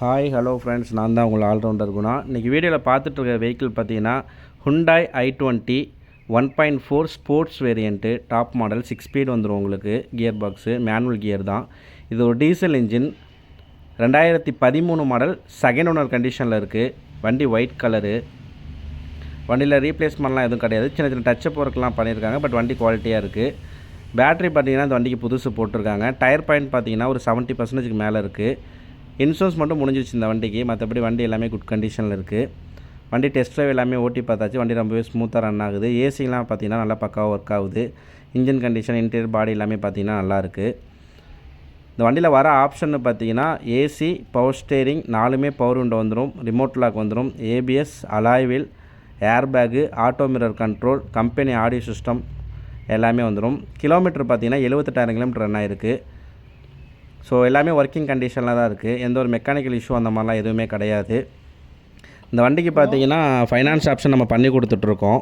Hi hello friends, நான் தான் உங்கள் ஆல்ரவுண்டர் குணா. இன்றைக்கி வீடியோவில் பார்த்துட்ருக்க வெஹிக்கிள் பார்த்தீங்கன்னா Hyundai i20 1.4 sports variant, top model, 6 speed வந்துடும் உங்களுக்கு. கியர் பாக்ஸு மேனுவல் கியர் தான். இது ஒரு diesel engine, 2013 model, second owner கண்டிஷனில் இருக்குது. வண்டி ஒயிட் கலரு. வண்டியில் ரீப்ளேஸ்மெண்ட்லாம் எதுவும் கிடையாது, சின்ன சின்ன டச்சப் ஒர்க்லாம் பண்ணியிருக்காங்க. பட் வண்டி குவாலிட்டியாக இருக்குது. பேட்டரி பார்த்திங்கன்னா இந்த வண்டிக்கு புதுசு போட்டிருக்காங்க. டயர் பாயிண்ட் பார்த்திங்கன்னா ஒரு 70% மேலே இருக்குது. இன்சூரன்ஸ் மட்டும் முடிஞ்சிச்சு இந்த வண்டிக்கு. மற்றபடி வண்டி எல்லாமே குட் கண்டிஷனில் இருக்குது. வண்டி டெஸ்ட் ட்ரைவ் எல்லாமே ஓட்டி பார்த்தாச்சு. வண்டி ரொம்பவே ஸ்மூத்தாக ரன் ஆகுது. ஏசிலாம் பார்த்திங்கன்னா நல்லா பக்காவாக ஒர்க் ஆகுது. இன்ஜின் கண்டிஷன், இன்டீரியர், பாடி எல்லாமே பார்த்திங்கன்னா நல்லாயிருக்கு. இந்த வண்டியில் வர ஆப்ஷன் பார்த்திங்கன்னா ஏசி, பவர் ஸ்டேரிங், 4மே பவர் விண்டோ வந்துடும், ரிமோட் லாக் வந்துடும், ABS, alloy wheel, air bag, auto mirror control, company audio system எல்லாமே வந்துடும். கிலோமீட்டர் பார்த்திங்கன்னா 78,000 கிலோமீட்டர் ரன் ஆகிருக்கு. ஸோ எல்லாமே ஒர்க்கிங் கண்டிஷனில் தான் இருக்குது. எந்த ஒரு மெக்கானிக்கல் இஷ்யூ அந்த மாதிரிலாம் எதுவுமே கிடையாது. இந்த வண்டிக்கு பார்த்தீங்கன்னா ஃபைனான்ஸ் ஆப்ஷன் நம்ம பண்ணி கொடுத்துட்ருக்கோம்.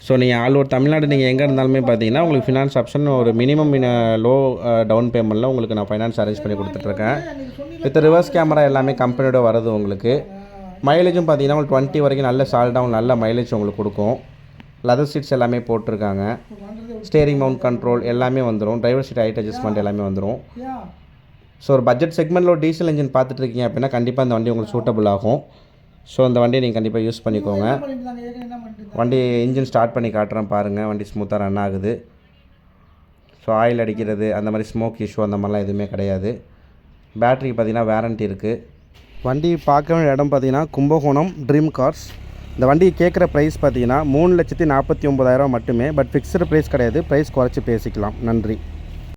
ஸோ நீங்கள் ஆல் ஓவர் தமிழ்நாடு நீங்கள் எங்கே இருந்தாலுமே பார்த்தீங்கன்னா உங்களுக்கு ஃபினான்ஸ் ஆப்ஷன் ஒரு மினிமம் லோ டவுன் பேமெண்ட்டில் உங்களுக்கு நான் ஃபைனான்ஸ் அரேஞ்ச் பண்ணி கொடுத்துட்ருக்கேன். வித் ரிவர்ஸ் கேமரா எல்லாமே கம்பெனியோட வருது உங்களுக்கு. மைலேஜும் பார்த்தீங்கன்னா உங்களுக்கு 20 வரைக்கும் நல்ல சால்டாகவும் நல்ல மைலேஜ் உங்களுக்கு கொடுக்கும். லெதர் சீட்ஸ் எல்லாமே போட்டிருக்காங்க. ஸ்டேரிங் மவுண்ட் கண்ட்ரோல் எல்லாமே வந்துடும். டிரைவர் சீட் ஹைட் அட்ஜஸ்ட்மெண்ட் எல்லாமே வந்துடும். ஸோ ஒரு பட்ஜெட் செக்மெண்ட்டில் ஒரு டீசல் இன்ஜின் பார்த்துட்ருக்கீங்க அப்படின்னா கண்டிப்பாக இந்த வண்டி உங்களுக்கு சூட்டபுள் ஆகும். ஸோ அந்த வண்டியை நீங்கள் கண்டிப்பாக யூஸ் பண்ணிக்கோங்க. வண்டி இன்ஜின் ஸ்டார்ட் பண்ணி காட்டுறேன் பாருங்கள். வண்டி ஸ்மூத்தாக ரன் ஆகுது. ஸோ ஆயில் அடிக்கிறது அந்த மாதிரி ஸ்மோக் இஷ்யூ அந்த மாதிரிலாம் எதுவுமே கிடையாது. பேட்டரிக்கு பார்த்திங்கன்னா வாரண்ட்டி இருக்குது. வண்டி பார்க்க வேண்டிய இடம் பார்த்திங்கன்னா கும்பகோணம் ட்ரீம் கார்ஸ். இந்த வண்டி கேட்குற ப்ரைஸ் பார்த்திங்கன்னா 3,49,000 மட்டுமே. பட் ஃபிக்ஸ்டு ப்ரைஸ் கிடையாது, ப்ரைஸ் குறைச்சி பேசிக்கலாம். நன்றி.